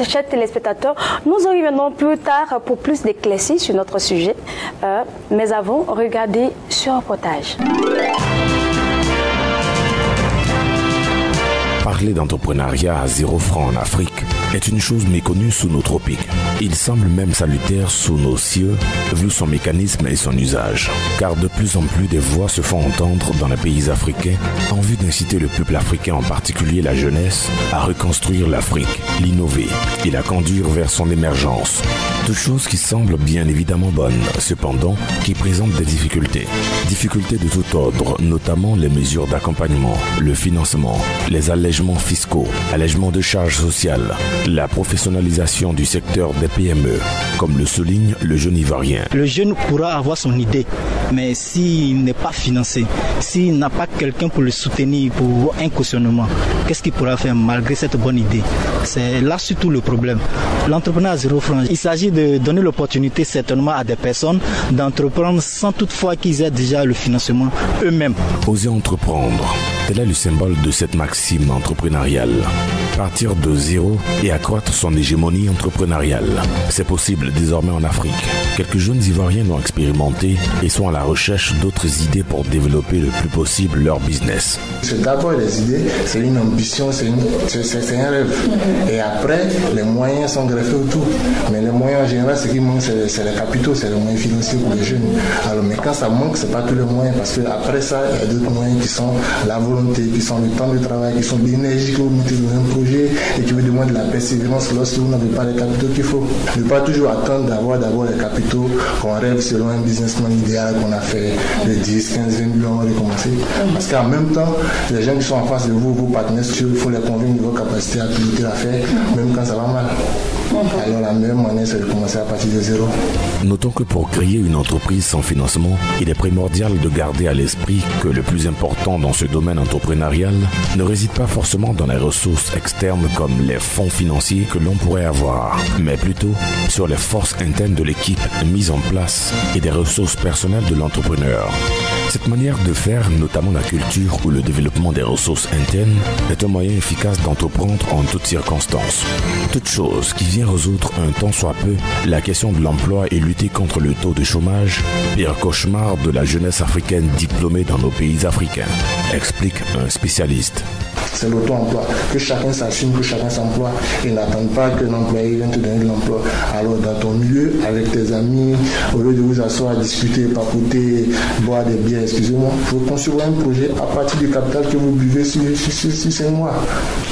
Chers téléspectateurs, nous reviendrons plus tard pour plus d'éclaircies sur notre sujet. Mais avant, regardez ce reportage. Parler d'entrepreneuriat à 0 francs en Afrique est une chose méconnue sous nos tropiques. Il semble même salutaire sous nos cieux, vu son mécanisme et son usage. Car de plus en plus des voix se font entendre dans les pays africains en vue d'inciter le peuple africain, en particulier la jeunesse, à reconstruire l'Afrique, l'innover et la conduire vers son émergence. Toute chose qui semble bien évidemment bonne, cependant qui présente des difficultés. Difficultés de tout ordre, notamment les mesures d'accompagnement, le financement, les allègements fiscaux, allègements de charges sociales, la professionnalisation du secteur des PME, comme le souligne le jeune Ivoirien. Le jeune pourra avoir son idée, mais s'il n'est pas financé, s'il n'a pas quelqu'un pour le soutenir, pour un cautionnement, qu'est-ce qu'il pourra faire malgré cette bonne idée? C'est là surtout le problème. L'entrepreneur à 0 francs, il s'agit de donner l'opportunité certainement à des personnes d'entreprendre sans toutefois qu'ils aient déjà le financement eux-mêmes. Oser entreprendre, tel est le symbole de cette maxime entrepreneuriale. Partir de zéro et accroître son hégémonie entrepreneuriale. C'est possible désormais en Afrique. Quelques jeunes Ivoiriens l'ont expérimenté et sont à la recherche d'autres idées pour développer le plus possible leur business. C'est d'abord les idées, c'est une ambition, c'est un rêve. Et après, les moyens sont greffés autour. Mais les moyens en général, ce qui manque, c'est les capitaux, c'est les moyens financiers pour les jeunes. Alors, mais quand ça manque, c'est pas tous les moyens, parce qu'après ça, il y a d'autres moyens qui sont la volonté, qui sont le temps de travail, qui sont l'énergie que vous mettez dans un projet et qui vous demandent de la persévérance lorsque vous n'avez pas les capitaux qu'il faut. Ne pas toujours attendre d'avoir d'abord les capitaux qu'on rêve selon un businessman idéal qu'on a fait de 10, 15, 20 millions de commencer. Parce qu'en même temps, les gens qui sont en face de vous, vos partenaires, il faut les convaincre de vos capacités à piloter l'affaire, même quand ça va mal. Alors la meilleure manière, c'est de commencer à partir de zéro. Notons que pour créer une entreprise sans financement, il est primordial de garder à l'esprit que le plus important dans ce domaine entrepreneurial ne réside pas forcément dans les ressources externes comme les fonds financiers que l'on pourrait avoir, mais plutôt sur les forces internes de l'équipe mise en place et des ressources personnelles de l'entrepreneur. Cette manière de faire, notamment la culture ou le développement des ressources internes, est un moyen efficace d'entreprendre en toutes circonstances. Toute chose qui vient résoudre un tant soit peu la question de l'emploi et lutter contre le taux de chômage, pire cauchemar de la jeunesse africaine diplômée dans nos pays africains, explique un spécialiste. C'est l'auto-emploi, que chacun s'assume, que chacun s'emploie et n'attende pas que l'employé vienne te donner de l'emploi. Alors dans ton milieu, avec tes amis, au lieu de vous asseoir à discuter, papoter, boire des bières, excusez-moi, il faut construire un projet à partir du capital que vous buvez sur 5 mois.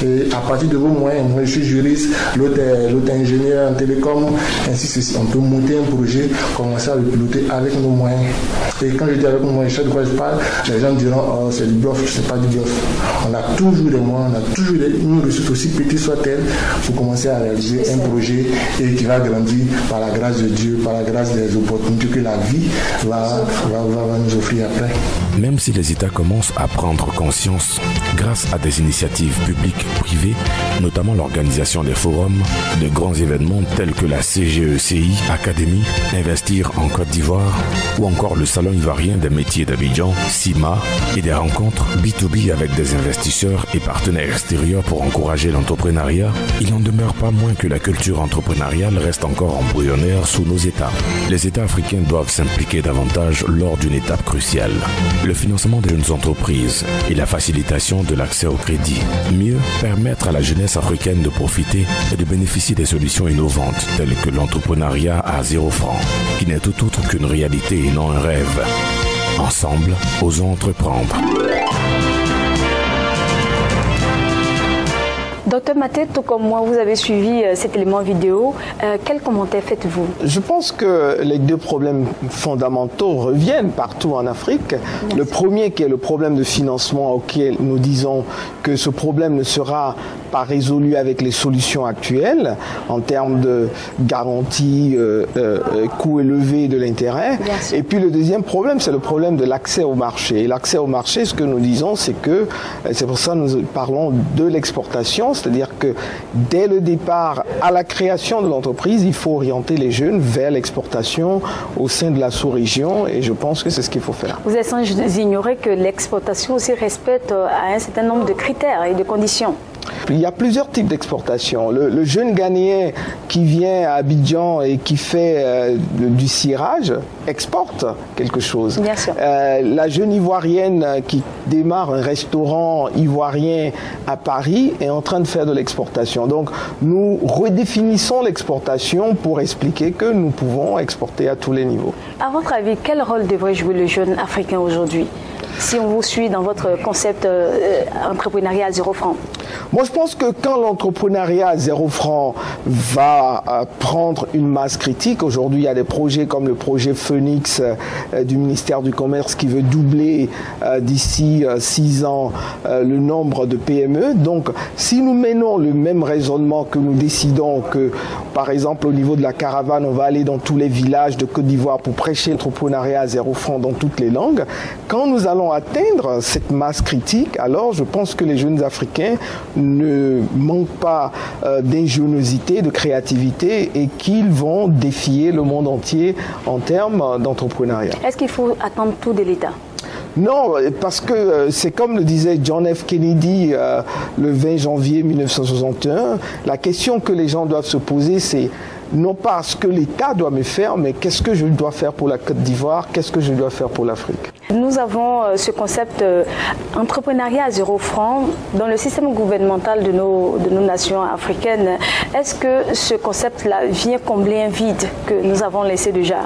Et à partir de vos moyens, moi je suis juriste, l'autre est ingénieur en télécom, ainsi ceci. On peut monter un projet, commencer à le piloter avec nos moyens. Et quand je dis avec nos moyens, je sais de quoi je parle, les gens diront, oh c'est du bluff, c'est pas du bluff. On a toujours des moyens, on a toujours une ressource aussi petite soit-elle pour commencer à réaliser un projet et qui va grandir par la grâce de Dieu, par la grâce des opportunités que la vie va nous offrir après. Même si les États commencent à prendre conscience grâce à des initiatives publiques, privées, notamment l'organisation des forums, de grands événements tels que la CGECI Academy, Investir en Côte d'Ivoire ou encore le Salon ivoirien des métiers d'Abidjan, CIMA, et des rencontres B2B avec des investisseurs et partenaires extérieurs pour encourager l'entrepreneuriat, il n'en demeure pas moins que la culture entrepreneuriale reste encore embryonnaire sous nos États. Les États africains doivent s'impliquer davantage lors d'une étape cruciale, le financement des jeunes entreprises et la facilitation de l'accès au crédit. Mieux, permettre à la jeunesse africaine de profiter et de bénéficier des solutions innovantes telles que l'entrepreneuriat à 0 francs, qui n'est tout autre qu'une réalité et non un rêve. Ensemble, osons entreprendre. Docteur Maté, tout comme moi, vous avez suivi cet élément vidéo. Quel commentaire faites-vous? Je pense que les deux problèmes fondamentaux reviennent partout en Afrique. Merci. Le premier qui est le problème de financement auquel nous disons que ce problème ne sera pas résolu avec les solutions actuelles en termes de garantie, coût élevé de l'intérêt. Et puis le deuxième problème, c'est le problème de l'accès au marché. Et l'accès au marché, ce que nous disons, c'est que, c'est pour ça que nous parlons de l'exportation, c'est-à-dire que dès le départ, à la création de l'entreprise, il faut orienter les jeunes vers l'exportation au sein de la sous-région et je pense que c'est ce qu'il faut faire. Vous êtes sans ignorer que l'exportation aussi respecte un certain nombre de critères et de conditions. Il y a plusieurs types d'exportation. Le jeune Ghanéen qui vient à Abidjan et qui fait du cirage exporte quelque chose. Bien sûr. La jeune Ivoirienne qui démarre un restaurant ivoirien à Paris est en train de faire de l'exportation. Donc nous redéfinissons l'exportation pour expliquer que nous pouvons exporter à tous les niveaux. À votre avis, quel rôle devrait jouer le jeune africain aujourd'hui, si on vous suit dans votre concept entrepreneuriat à 0 franc? Moi, je pense que quand l'entrepreneuriat à 0 franc va prendre une masse critique, aujourd'hui, il y a des projets comme le projet Phoenix du ministère du Commerce qui veut doubler d'ici 6 ans le nombre de PME. Donc, si nous menons le même raisonnement que nous décidons que, par exemple, au niveau de la caravane, on va aller dans tous les villages de Côte d'Ivoire pour prêcher l'entrepreneuriat à 0 franc dans toutes les langues, quand nous allons atteindre cette masse critique, alors je pense que les jeunes Africains ne manquent pas d'ingéniosité, de créativité et qu'ils vont défier le monde entier en termes d'entrepreneuriat. Est-ce qu'il faut attendre tout de l'État? Non, parce que c'est comme le disait John F. Kennedy le 20 janvier 1961, la question que les gens doivent se poser, c'est non pas ce que l'État doit me faire, mais qu'est-ce que je dois faire pour la Côte d'Ivoire, qu'est-ce que je dois faire pour l'Afrique. Nous avons ce concept entrepreneuriat à 0 franc dans le système gouvernemental de nos nations africaines. Est-ce que ce concept-là vient combler un vide que nous avons laissé déjà?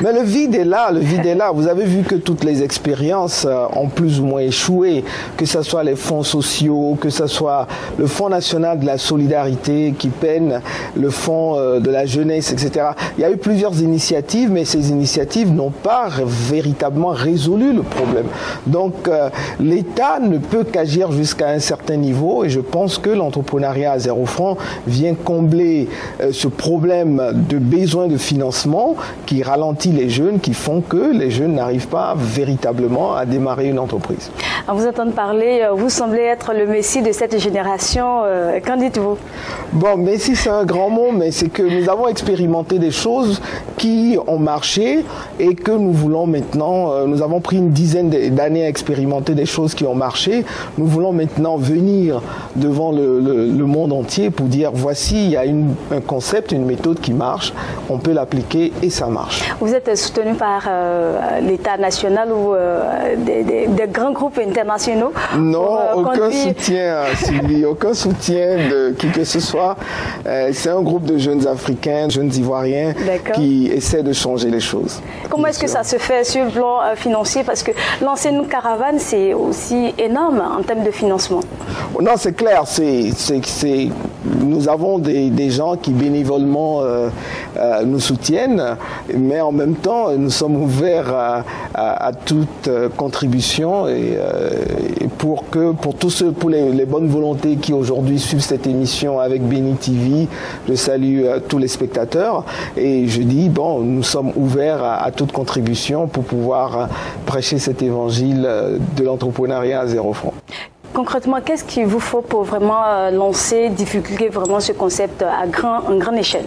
Mais le vide est là, le vide est là. Vous avez vu que toutes les expériences ont plus ou moins échoué, que ce soit les fonds sociaux, que ce soit le Fonds national de la solidarité qui peine, le fonds de la jeunesse, etc. Il y a eu plusieurs initiatives, mais ces initiatives n'ont pas véritablement résolu le problème. Donc l'État ne peut qu'agir jusqu'à un certain niveau et je pense que l'entrepreneuriat à 0 franc vient combler ce problème de besoin de financement qui ralentit les jeunes, qui font que les jeunes n'arrivent pas véritablement à démarrer une entreprise. À vous entendre parler, vous semblez être le messie de cette génération. Qu'en dites-vous? Bon, messie c'est un grand mot, mais c'est que nous avons expérimenté des choses qui ont marché et que nous voulons maintenant, nous avons pris une dizaine d'années à expérimenter des choses qui ont marché. Nous voulons maintenant venir devant le monde entier pour dire voici, il y a un concept, une méthode qui marche, on peut l'appliquer et ça marche. Vous êtes soutenu par l'État national ou des grands groupes internationaux? Non, aucun soutien, Sylvie, aucun soutien de qui que ce soit. C'est un groupe de jeunes Africains, jeunes Ivoiriens qui essaient de changer les choses. Comment est-ce que ça se fait sur le plan financier? Parce que lancer une caravane, c'est aussi énorme en termes de financement. Non, c'est clair. Nous avons des gens qui bénévolement nous soutiennent, mais en même temps, nous sommes ouverts à toute contribution et pour pour les bonnes volontés qui aujourd'hui suivent cette émission avec Béni TV, je salue tous les spectateurs et je dis bon, nous sommes ouverts à toute contribution pour pouvoir prêcher cet évangile de l'entrepreneuriat à 0 franc. Concrètement, qu'est-ce qu'il vous faut pour vraiment lancer, divulguer vraiment ce concept à grande échelle?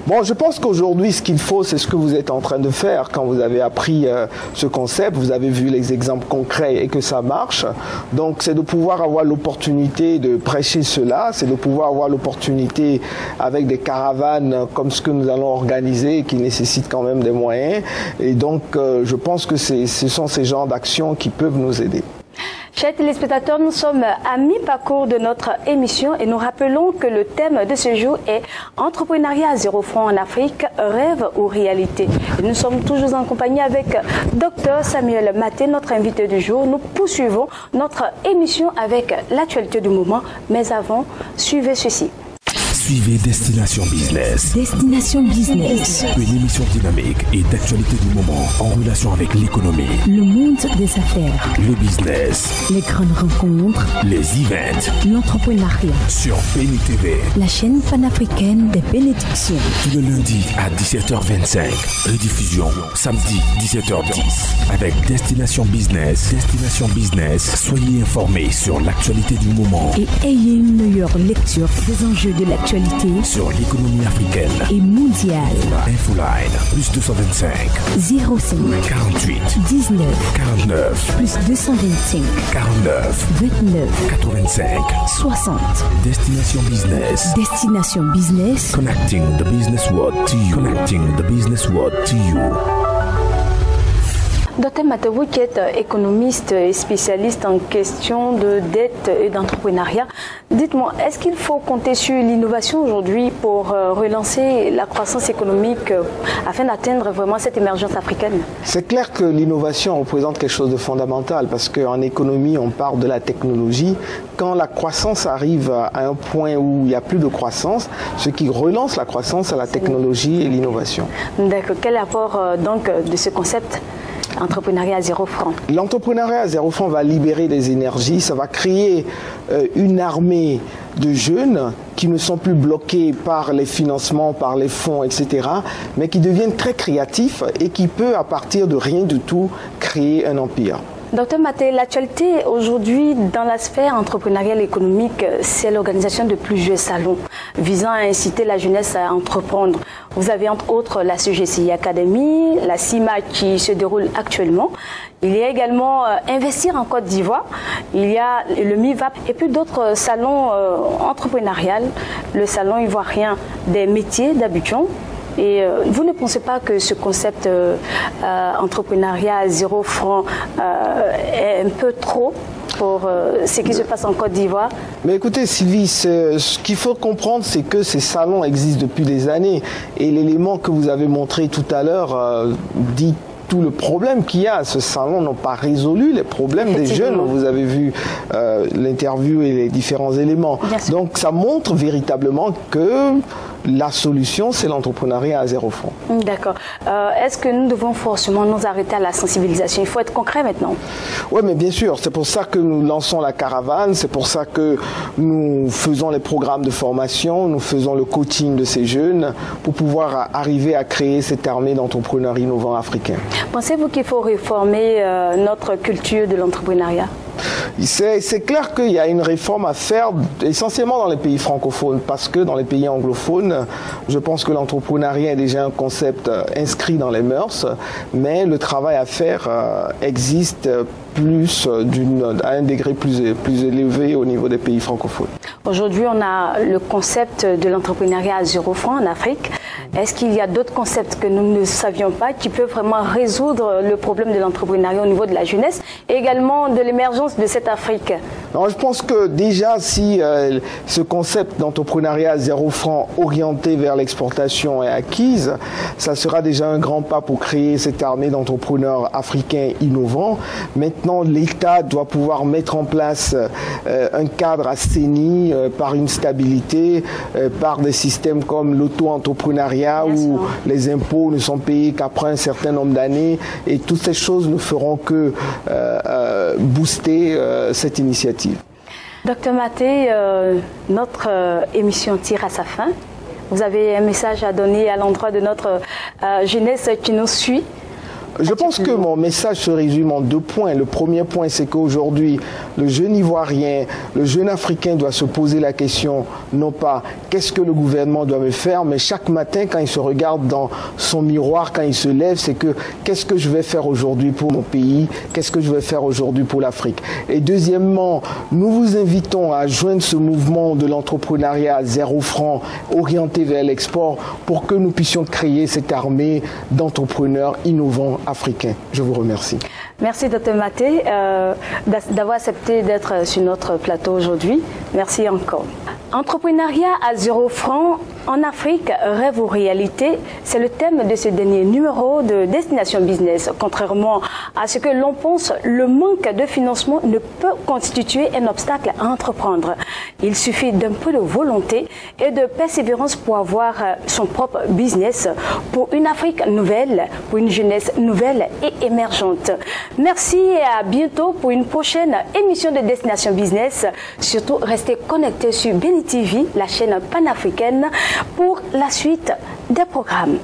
Bon, je pense qu'aujourd'hui, ce qu'il faut, c'est ce que vous êtes en train de faire. Quand vous avez appris ce concept, vous avez vu les exemples concrets et que ça marche. Donc, c'est de pouvoir avoir l'opportunité de prêcher cela, c'est de pouvoir avoir l'opportunité avec des caravanes comme ce que nous allons organiser, qui nécessitent quand même des moyens. Et donc, je pense que ce sont ces genres d'actions qui peuvent nous aider. Chers téléspectateurs, nous sommes à mi-parcours de notre émission et nous rappelons que le thème de ce jour est Entrepreneuriat à 0 franc en Afrique, rêve ou réalité. Et nous sommes toujours en compagnie avec Dr Samuel Maté, notre invité du jour. Nous poursuivons notre émission avec l'actualité du moment, mais avant, suivez ceci. Suivez Destination Business. Destination Business. Une émission dynamique et d'actualité du moment en relation avec l'économie, le monde des affaires, le business, les grandes rencontres, les events, l'entrepreneuriat. Sur Béni TV, la chaîne panafricaine des bénédictions. Le lundi à 17h25. Rediffusion samedi 17h10. Avec Destination Business. Destination Business. Soyez informés sur l'actualité du moment. Et ayez une meilleure lecture des enjeux de l'actualité. l'actualité sur l'économie africaine et mondiale. Infoline, plus 225 05 48 19 49 plus 225 49 29 85 60. Destination Business. Destination Business. Connecting the business world to you. Connecting the business world to you. Dr Maté, vous qui êtes économiste et spécialiste en question de dette et d'entrepreneuriat, dites-moi, est-ce qu'il faut compter sur l'innovation aujourd'hui pour relancer la croissance économique afin d'atteindre vraiment cette émergence africaine? C'est clair que l'innovation représente quelque chose de fondamental parce qu'en économie, on parle de la technologie. Quand la croissance arrive à un point où il n'y a plus de croissance, ce qui relance la croissance, c'est la technologie et l'innovation. D'accord. Quel apport donc de ce concept entrepreneuriat à zéro franc? L'entrepreneuriat à zéro franc va libérer des énergies, ça va créer une armée de jeunes qui ne sont plus bloqués par les financements, par les fonds, etc., mais qui deviennent très créatifs et qui peuvent, à partir de rien du tout, créer un empire. Docteur Maté, l'actualité aujourd'hui dans la sphère entrepreneuriale et économique, c'est l'organisation de plusieurs salons visant à inciter la jeunesse à entreprendre. Vous avez entre autres la CGCI Academy, la CIMA qui se déroule actuellement. Il y a également Investir en Côte d'Ivoire, il y a le MIVAP et puis d'autres salons entrepreneuriales, le salon ivoirien des métiers d'Abidjan. Et vous ne pensez pas que ce concept entrepreneuriat à zéro franc est un peu trop pour ce qui se passe en Côte d'Ivoire? Mais écoutez Sylvie, ce qu'il faut comprendre, c'est que ces salons existent depuis des années. Et l'élément que vous avez montré tout à l'heure dit tout le problème qu'il y a. Ce salon n'a pas résolu les problèmes des jeunes. Vous avez vu l'interview et les différents éléments. Donc ça montre véritablement que la solution, c'est l'entrepreneuriat à zéro franc. D'accord. Est-ce que nous devons forcément nous arrêter à la sensibilisation? Il faut être concret maintenant. Oui, mais bien sûr. C'est pour ça que nous lançons la caravane. C'est pour ça que nous faisons les programmes de formation. Nous faisons le coaching de ces jeunes pour pouvoir arriver à créer cette armée d'entrepreneurs innovants africains. Pensez-vous qu'il faut réformer notre culture de l'entrepreneuriat? C'est clair qu'il y a une réforme à faire essentiellement dans les pays francophones parce que dans les pays anglophones, je pense que l'entrepreneuriat est déjà un concept inscrit dans les mœurs, mais le travail à faire existe plus à un degré plus élevé au niveau des pays francophones. Aujourd'hui, on a le concept de l'entrepreneuriat à zéro franc en Afrique. Est-ce qu'il y a d'autres concepts que nous ne savions pas qui peuvent vraiment résoudre le problème de l'entrepreneuriat au niveau de la jeunesse et également de l'émergence de cette Afrique? Alors, je pense que déjà, si ce concept d'entrepreneuriat à zéro franc orienté vers l'exportation est acquise, ça sera déjà un grand pas pour créer cette armée d'entrepreneurs africains innovants. Maintenant, l'État doit pouvoir mettre en place un cadre assaini par une stabilité, par des systèmes comme l'auto-entrepreneuriat où les impôts ne sont payés qu'après un certain nombre d'années, et toutes ces choses ne feront que booster cette initiative. Docteur Maté, notre émission tire à sa fin. Vous avez un message à donner à l'endroit de notre jeunesse qui nous suit? Je pense que mon message se résume en 2 points. Le premier point, c'est qu'aujourd'hui, le jeune Ivoirien, le jeune Africain doit se poser la question, non pas qu'est-ce que le gouvernement doit me faire, mais chaque matin, quand il se regarde dans son miroir, quand il se lève, c'est que qu'est-ce que je vais faire aujourd'hui pour mon pays, qu'est-ce que je vais faire aujourd'hui pour l'Afrique. Et deuxièmement, nous vous invitons à joindre ce mouvement de l'entrepreneuriat à zéro franc orienté vers l'export pour que nous puissions créer cette armée d'entrepreneurs innovants africain. Je vous remercie. Merci Dr Maté d'avoir accepté d'être sur notre plateau aujourd'hui. Merci encore. Entrepreneuriat à zéro franc en Afrique, rêve ou réalité, c'est le thème de ce dernier numéro de Destination Business. Contrairement à ce que l'on pense, le manque de financement ne peut constituer un obstacle à entreprendre. Il suffit d'un peu de volonté et de persévérance pour avoir son propre business, pour une Afrique nouvelle, pour une jeunesse nouvelle et émergente. Merci et à bientôt pour une prochaine émission de Destination Business. Surtout, restez connectés sur Béni TV, la chaîne panafricaine, pour la suite des programmes.